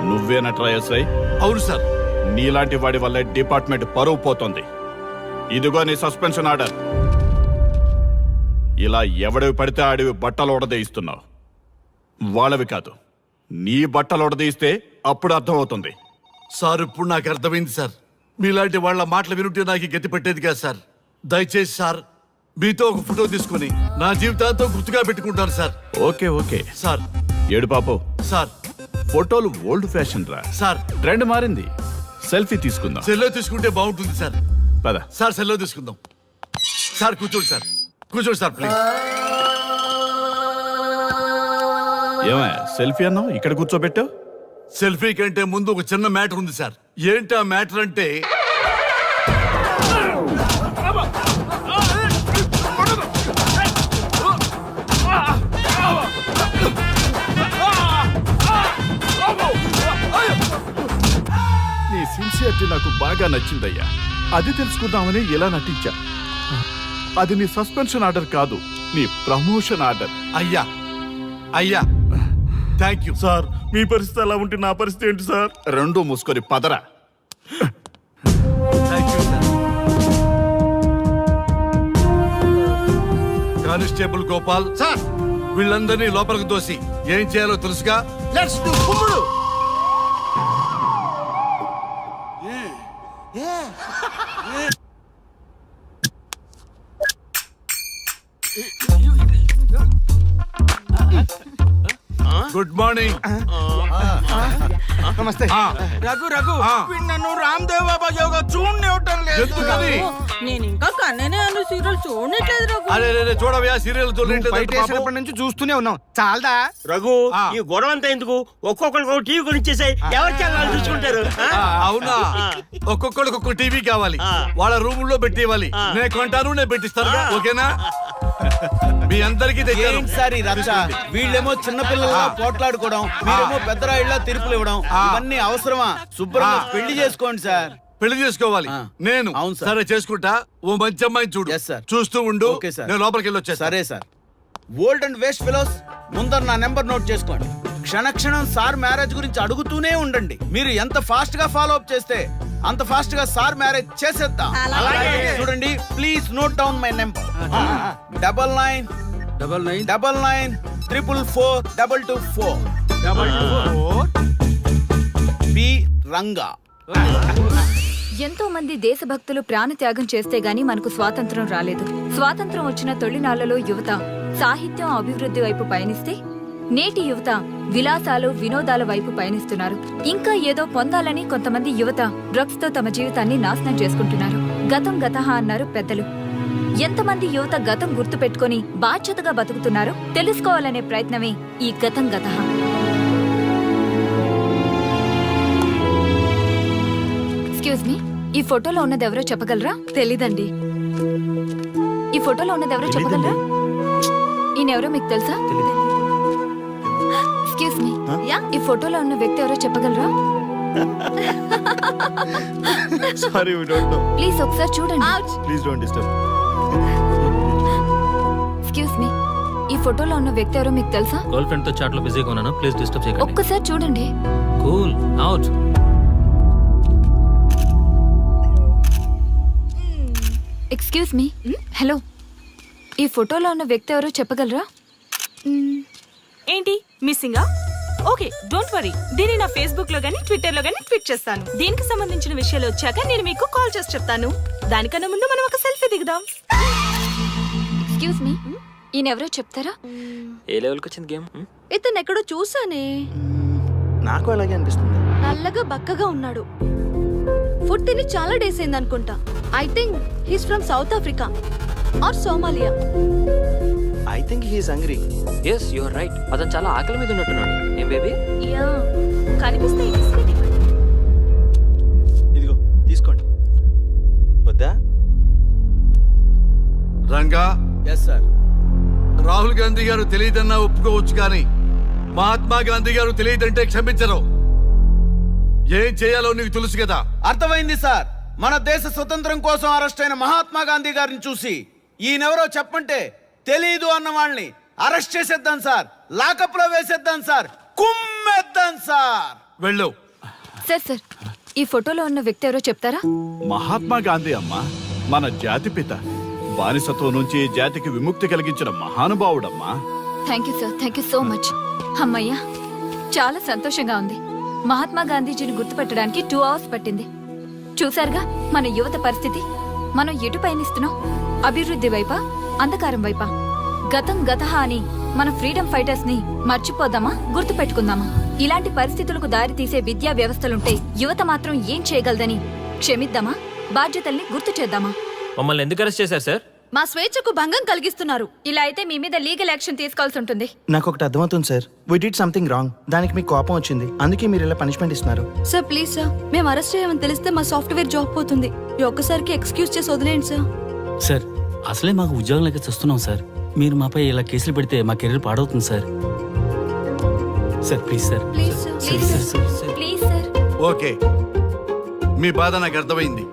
S3: నువ్వేనట్రా ఎస్ఐ?
S2: అవును సార్.
S3: నీలాంటి వాడి వల్ల డిపార్ట్మెంట్ పరువు పోతుంది. ఇదిగో నీ సస్పెన్షన్ ఆర్డర్. ఇలా ఎవడివి పడితే ఆడివి బట్టలు ఉడదీయిస్తున్నావు. వాళ్ళవి కాదు, నీ బట్టలు ఉడదీయిస్తే అప్పుడు అర్థమవుతుంది.
S2: సార్ ఇప్పుడు నాకు అర్థమైంది సార్. మీలాంటి వాళ్ళ మాటలు వినుంటే నాకు గతి పెట్టేది కాదు సార్. దయచేసి సార్ మీతో ఒక ఫోటో తీసుకుని నా జీవితాంతో గుర్తుగా పెట్టుకుంటాను సార్.
S3: Okay okay
S2: sir.
S3: ఏడు పాపు
S2: సార్.
S3: ఫోటోలు ఓల్డ్ ఫ్యాషన్ రా
S2: సార్.
S3: ట్రెండ్ మారింది. సెల్ఫీ తీసుకుందాం.
S2: సెల్లో తీసుకుంటే బాగుంటుంది సార్.
S3: పద
S2: సార్ సెల్లో తీసుకుందాం. సార్ కూర్చోండి సార్, కూర్చోండి సార్ ప్లీజ్.
S3: ఏమయ్య సెల్ఫీ అన్నావు, ఇక్కడ కూర్చోబెట్టావు?
S2: సెల్ఫీ కంటే ముందు ఒక చిన్న మ్యాటర్ ఉంది సార్. ఏంటి ఆ మ్యాటర్ అంటే
S3: నీ సిన్సియారిటీ నాకు బాగా నచ్చిందయ్యా. అది తెలుసుకుందామని ఇలా నటించా. అది నీ సస్పెన్షన్ ఆర్డర్ కాదు, నీ ప్రమోషన్ ఆర్డర్.
S2: అయ్యా అయ్యా థ్యాంక్ యూ
S3: సార్. మీ పరిస్థితి అలా ఉంటే నా పరిస్థితి ఏంటి సార్? రెండు మూసుకొని పదరా.
S2: Thank you sir. Constable Gopal
S12: sir,
S2: వీళ్ళందరినీ లోపలికి దోసి ఏం చేయాలో తెలుసుగా.
S12: లెట్స్ డు కుమ్ముడు.
S2: Good morning.
S12: నమస్తే.
S5: రఘు రఘు నన్ను రామ్దేవ్ బాబా యోగా చూడనివ్వటం లేదు.
S2: ఎందుకని?
S6: నేను ఇంకా కన్ననే అను సీరియల్ చూడట్లేదు రఘు.
S2: అరే రే చూడవయ్యా, సీరియల్ చూడలేదు.
S5: నుంచి చూస్తూనే ఉన్నాం. చాలదా
S11: రఘు ఈ గొడవ అంతా ఎందుకు? ఒక్కొక్కరికి టీవీ కొనిచ్చేసాయి, ఎవరి ఛానల్ చూసుకుంటారు.
S2: అవునా? ఒక్కొక్కడికి ఒక్కొక్క టీవీ కావాలి, వాళ్ళ రూమ్ లో పెట్టి ఇవ్వాలి. నేను కొంటాను, నేను పెట్టిస్తాను. ఓకేనా? మీ అందరికీ తెచ్చాను.
S5: సార్ ఈ రచ్చ, వీళ్ళేమో చిన్నపిల్లల పోట్లాడుకోవడం, మీరేమో పెద్దరాయిళ్ళ తీర్పులు ఇవ్వడం, ఇవన్నీ అవసరమా? శుభ్రంగా పెళ్లి చేసుకోండి సార్.
S2: పెళ్లి చేసుకోవాలి నేను.
S5: అవును సార్.
S2: సరే చేసుకుంటా. ఓ మంచి అమ్మాయిని చూడు.
S5: Yes, sir.
S2: చూస్తూ ఉండు.
S5: Okay, sir.
S2: నేను లోపలికి వెళ్ళి వచ్చేస్తా.
S5: సరే sir. Old and waste fellows, ముందర నా నెంబర్ నోట్ చేసుకోండి. క్షణక్షణం సార్ మ్యారేజ్ గురించి అడుగుతూనే ఉండండి. మీరు ఎంత ఫాస్ట్ గా ఫాలో అప్ చేస్తే అంత ఫాస్ట్ గా సార్ మ్యారేజ్ చేసేద్దాం. చూడండి, please note down my number. 9999442224 P Ranga.
S8: ఎంతో మంది దేశభక్తులు ప్రాణత్యాగం చేస్తే గాని మనకు స్వాతంత్రం రాలేదు. స్వాతంత్రం వచ్చిన తొలినాళ్లలో యువత సాహిత్యం అభివృద్ధి వైపు పయనిస్తే నేటి యువత విలాసాలు వినోదాల వైపు పయనిస్తున్నారు. ఇంకా ఏదో పొందాలని కొంతమంది యువత డ్రగ్స్ తో తమ జీవితాన్ని నాశనం చేసుకుంటున్నారు. గతం గతహ అన్నారు పెద్దలు. ఎంతమంది యువత గతం గుర్తు పెట్టుకుని బాధ్యతగా బతుకుతున్నారో తెలుసుకోవాలనే ప్రయత్నమే ఈ గతం గతహ. ఎక్స్క్యూజ్ మీ, ఈ ఫోటోలో ఉన్నది ఎవరో చెప్పగలరా? తెలీదండి. ఈ ఫోటోలో ఉన్నది ఎవరో చెప్పగలరా? ఈయనెవరో మీకు తెలుసా? ఎక్స్క్యూజ్ మీ, ఈ ఫోటోలో ఉన్న వ్యక్తి ఎవరో చెప్పగలరా?
S3: Sorry, we don't know.
S8: Please ఒకసారి చూడండి.
S3: Please don't disturb.
S8: Excuse me, ఈ ఫోటోలో ఉన్న వ్యక్తి ఎవరో మీకు తెలుసా?
S9: గర్ల్ ఫ్రెండ్ తో చాట్ లో బిజీగా ఉన్నాను, ప్లీజ్ డిస్టర్బ్ చేయకండి.
S8: ఒక్కసారి చూడండి.
S9: Cool out.
S8: Excuse me, hello, ఈ ఫోటోలో ఉన్న వ్యక్తి ఎవరో చెప్పగలరా?
S6: ఏంటి మిస్సింగా? ఓకే డోంట్ వరీ, దీన్ని నా ఫేస్బుక్ లో గానీ ట్విట్టర్ లో గానీ ట్వీట్ చేస్తాను. దీనికి సంబంధించిన విషయాలు వచ్చాక నేను మీకు కాల్ చేసి చెప్తాను. దానికన్నా ముందు మనం ఒక సెల్ఫీ దిగుదాం.
S8: ఎక్స్క్యూజ్ మీ, ఈయన ఎవరో చెప్తారా?
S9: ఏ లెవెల్కి వచ్చింది గేమ్?
S6: ఇతను ఎక్కడో చూసానే.
S4: నాకు అలాగే అనిపిస్తుంది.
S6: నల్లగా బక్కగా ఉన్నాడు.
S8: ఫుడ్ తిని చాలా డేస్ అయింది అనుకుంటా. I think he's from South Africa or Somalia.
S4: I think he's hungry.
S9: Yes your right, అతను చాలా ఆకలి మీద ఉన్నట్టున్నాడు. ఏం బేబీ?
S6: యా కనిపిస్తే ఈ బిస్కెట్ ఇవ్వండి.
S4: ఇదిగో తీసుకోండి. వద్దా?
S2: Ranga,
S5: yes sir.
S2: రాహుల్ గాంధీ గారు తెలియదన్నా ఒప్పుకోవచ్చు కానీ మహాత్మా గాంధీ గారు తెలియదంటే క్షమించరు. ఏం చేయాలో నీకు తెలుసు కదా.
S5: అర్థమైంది సార్. మన దేశ స్వతంత్రం కోసం అరెస్ట్ అయిన మహాత్మా గాంధీ గారిని చూసి ఈయనెవరో చెప్పంటే తెలీదు అన్న వాళ్ళని అరెస్ట్ చేసేద్దాం సార్, లాకప్ లో వేసేద్దాం సార్, కుమ్మేద్దాం సార్.
S2: వెళ్ళు.
S8: సార్ ఈ ఫోటోలో ఉన్న వ్యక్తి ఎవరో చెప్తారా?
S3: మహాత్మా గాంధీ అమ్మ మన జాతిపిత. బానిసత్వం నుంచి జాతికి విముక్తి కలిగించిన మహానుభావుడమ్మా.
S8: Thank you so much. అమ్మయ్యా, చాలా సంతోషంగా ఉంది. మహాత్మా గాంధీజీని గుర్తుపెట్టడానికి 2 hours పట్టింది. చూసారుగా మన యువత పరిస్థితి. మనం ఎటు పయనిస్తున్నాం? అభివృద్ధి వైపా, అంధకారం వైపా? గతం గతహ అని మన ఫ్రీడమ్ ఫైటర్స్ ని మర్చిపోదామా, గుర్తు పెట్టుకుందామా? ఇలాంటి పరిస్థితులకు దారి తీసే విద్యా వ్యవస్థలుంటే యువత మాత్రం ఏం చేయగలదని క్షమిద్దామా, బాధ్యతల్ని గుర్తు చేద్దామా?
S9: మమ్మల్ని ఎందుకు అరెస్ట్ చేశారు సార్?
S8: మా స్వేచ్ఛకు భంగం కలిగిస్తున్నారు. ఇలా అయితే మీ మీద లీగల్ యాక్షన్ తీసుకోవాల్సి ఉంటుంది.
S4: నాకు ఒకటి అర్థమవుతుంది sir. We did something wrong. దానికి మీకు కోపం వచ్చింది, అందుకే మీరు ఇలా పనిష్మెంట్ ఇస్తున్నారు.
S8: సార్ ప్లీజ్ సార్, మేము అరెస్ట్ చేయమని తెలిస్తే మా సాఫ్ట్వేర్ జాబ్ పోతుంది. ఈ ఒక్కసారికి ఎక్స్క్యూజ్ చేసి వదిలేండి సార్.
S10: సార్ అసలే మాకు ఉద్యోగం లేక చూస్తున్నాం సార్. మీరు మాపై ఇలా కేసులు పెడితే మా కెరీర్ పాడవుతుంది sir. Sir please sir.
S8: Please sir, please sir, please sir.
S2: Okay, మీ బాధ నాకు అర్థమైంది.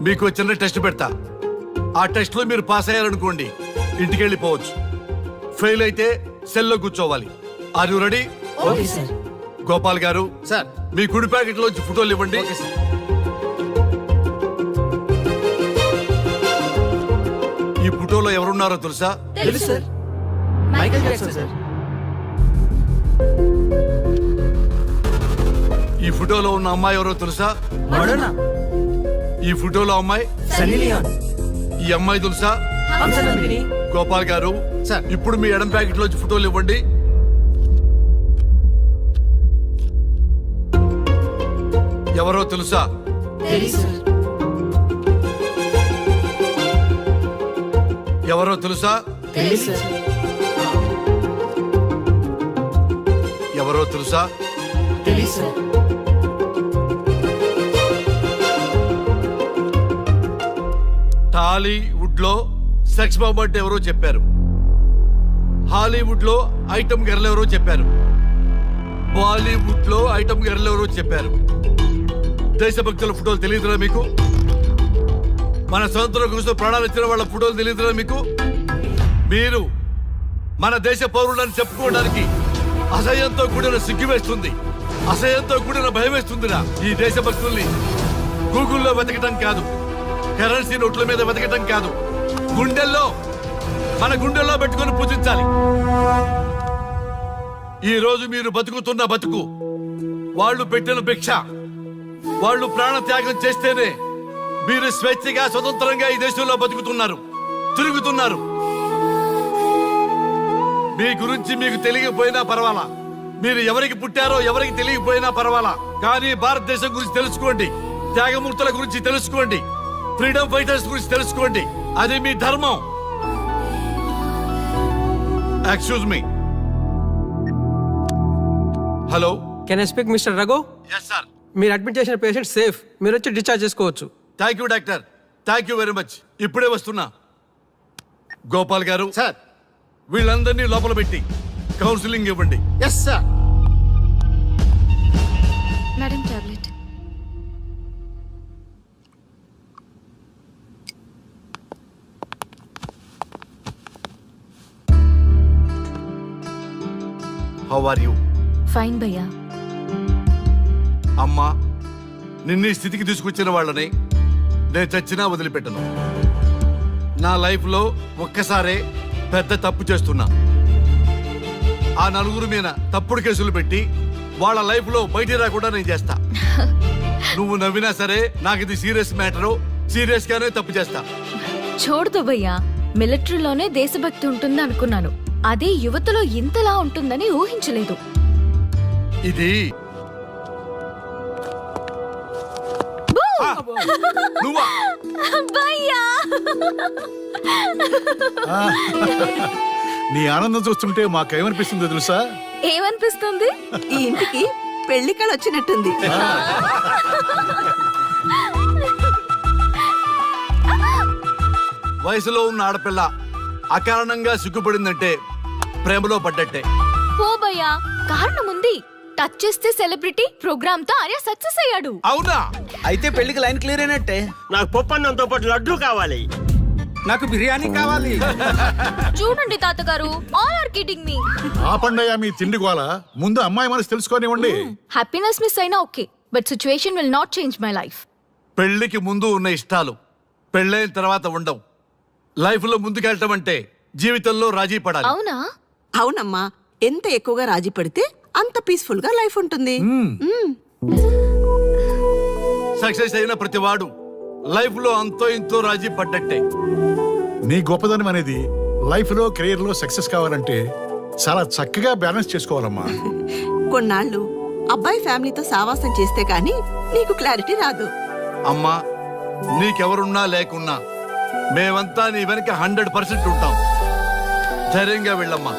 S2: మీకు చిన్న టెస్ట్ పెడతా. ఆ టెస్ట్ లో మీరు పాస్ అయ్యారనుకోండి, ఇంటికి వెళ్ళిపోవచ్చు. ఫెయిల్ అయితే సెల్లో కూర్చోవాలి. Are you ready?
S8: Okay sir.
S2: Gopal garu
S12: sir.
S2: మీ కుడి ప్యాకెట్ లోంచి ఫోటోలు ఇవ్వండి. ఈ ఫోటోలో ఎవరున్నారో తెలుసా?
S8: తెలుసు సార్.
S4: Michael Jackson sir.
S2: ఈ ఫోటోలో ఉన్న అమ్మాయి ఎవరో తెలుసా?
S4: మడోనా.
S2: ఈ ఫోటోలో అమ్మాయి
S4: సన్నీ లియోన్.
S2: ఈ అమ్మాయి తెలుసా? గోపాల్ గారు
S12: సార్.
S2: ఇప్పుడు మీ ఎడం ప్యాకెట్ లోంచి ఫోటోలు ఇవ్వండి. ఎవరో తెలుసా? ఎవరో తెలుసా? ఎవరో తెలుసా? టాలీవుడ్ లో సెక్స్ బాంబ్ అంటే ఎవరో చెప్పారు. హాలీవుడ్ లో ఐటమ్ గర్ల్ ఎవరో చెప్పారు. బాలీవుడ్ లో ఐటమ్ గర్ల్ ఎవరో చెప్పారు. దేశభక్తుల ఫోటోలు తెలియదురా మీకు? మన స్వతంత్రం కోసం ప్రాణాలు ఇచ్చిన వాళ్ళ ఫోటోలు తెలియదురా మీకు? మీరు మన దేశ పౌరులని చెప్పుకోవడానికి అసహ్యంతో కూడిన సిగ్గు వేస్తుంది, అసహ్యంతో కూడిన భయం వేస్తుందిరా. ఈ దేశభక్తుల్ని గూగుల్లో వెతకటం కాదు, కరెన్సీ నోట్ల మీద వెతకటం కాదు, గుండెల్లో మన గుండెల్లో పెట్టుకొని పూజించాలి. ఈ రోజు మీరు బతుకుతున్న బతుకు వాళ్ళు పెట్టిన భిక్ష. వాళ్ళు ప్రాణ త్యాగం చేస్తేనే మీరు స్వేచ్ఛగా స్వతంత్రంగా ఈ దేశంలో బతుకుతున్నారు, తిరుగుతున్నారు. మీ గురించి మీకు తెలియకపోయినా పర్వాలా, మీరు ఎవరికి పుట్టారో ఎవరికి తెలియకపోయినా పర్వాలా, కానీ భారతదేశం గురించి తెలుసుకోండి, త్యాగమూర్తుల గురించి తెలుసుకోండి, ఫ్రీడమ్ ఫైటర్స్ గురించి తెలుసుకోండి. అది మీ ధర్మం. Excuse me. Hello,
S11: can I speak mister Raghu?
S2: Yes sir.
S11: మీరు అడ్మిట్ చేసిన పేషెంట్ సేఫ్, మీరు వచ్చి డిశ్చార్జ్ చేసుకోవచ్చు.
S2: Thank you doctor, thank you very much. ఇప్పుడే వస్తున్నా. గోపాల్ గారు
S12: సార్.
S2: వీళ్ళందరినీ లోపల పెట్టి కౌన్సిలింగ్ ఇవ్వండి.
S12: Yes sir.
S8: Madam tablet.
S2: How are you?
S8: Fine భయ్యా.
S2: అమ్మా, నిన్ను ఈ స్థితికి తీసుకొచ్చిన వాళ్ళని నేను చచ్చినా వదిలిపెట్టను. నా లైఫ్ లో ఒక్కసారే పెద్ద తప్పు చేస్తున్నా. ఆ నలుగురు మీద తప్పుడు కేసులు పెట్టి వాళ్ళ లైఫ్ లో బయట రాకుండా నేను చేస్తా. నువ్వు నవ్వినా సరే నాకు ఇది సీరియస్ మ్యాటరు, సీరియస్ గానే తప్పు చేస్తా.
S8: చూడదు భయ్యా, మిలిటరీలోనే దేశభక్తి ఉంటుంది అనుకున్నాను, అదే యువతలో ఇంతలా ఉంటుందని ఊహించలేదు.
S2: ఇది నువ్వా
S8: భయ్యా
S3: నీ ఆనందం చూస్తుంటే మాకేమనిపిస్తుందో తెలుసా?
S8: ఏమనిపిస్తుంది?
S6: ఈ ఇంటికి పెళ్లి కళ వచ్చినట్టుంది.
S2: వయసులో ఉన్న ఆడపిల్ల అకారణంగా సిగ్గుపడిందంటే ప్రేమలో పడ్డట్టే.
S8: ఓ భయ్యా, కారణం ఉంది. టచ్ చేస్తే సెలబ్రిటీ ప్రోగ్రామ్ తో ఆర్య సక్సెస్ అయ్యాడు.
S2: అవునా?
S5: అయితే పెళ్లికి లైన్ క్లియర్ అయినట్టే.
S11: నాకు పప్పన్నంతో పాటు లడ్డు కావాలి.
S5: నాకు బిర్యానీ కావాలి.
S8: చూడండి తాతగారు, ఆల్ ఆర్ కిడింగ్ మీ.
S3: ఆపండయ్యా మీ తిండి గోల. ముందు అమ్మాయి మనసు తెలుసుకోనివ్వండి.
S8: హ్యాపీనెస్ మిస్ అయినా okay, but situation will not change my life.
S2: పెళ్లికి ముందు ఉన్న ఇష్టాలు పెళ్ళైన తర్వాత ఉండవు. లైఫ్ లో ముందుకెళ్ళటం అంటే జీవితంలో రాజీ పడాలి.
S8: అవునా?
S6: అవునమ్మా, ఎంత ఎక్కువగా రాజీ పడితే అంత పీస్ఫుల్ గా లైఫ్ ఉంటుంది.
S2: సక్సెస్ అయిన ప్రతివాడు లైఫ్ లో అంతో ఇంతో రాజీ పడ్డట్టే.
S3: నీ గొప్పదనం అనేది లైఫ్ లో కెరీర్ లో సక్సెస్ కావాలంటే చాలా చక్కగా బ్యాలెన్స్ చేసుకోవాలమ్మా.
S6: కొన్నాళ్ళు అబ్బాయి ఫ్యామిలీతో సావాసం చేస్తే గానీ నీకు క్లారిటీ రాదు.
S2: అమ్మా, నీకెవరున్నా లేకున్నా మేమంతా నీ వెనక 100% ఉంటాం. ధైర్యంగా వెళ్ళమ్మా.